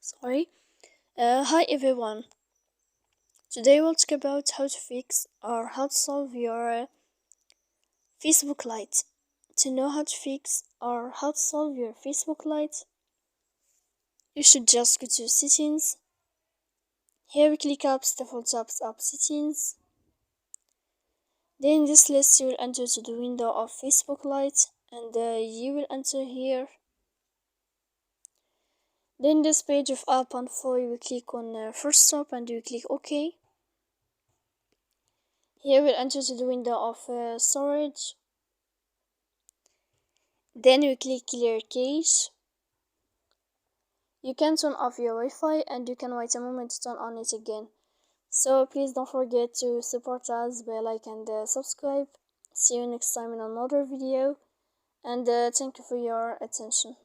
Sorry. Hi everyone. Today we'll talk about how to fix or how to solve your Facebook Lite. To know how to fix or how to solve your Facebook Lite, you should just go to settings. Here we click up default apps app settings. Then in this list you will enter to the window of Facebook Lite and you will enter here. Then this page of app info you will click on Forcestop and you click OK. Here we'll enter to the window of storage. Then you click clear cache. You can turn off your Wi-Fi and you can wait a moment to turn on it again. So please don't forget to support us by like and subscribe. See you next time in another video and thank you for your attention.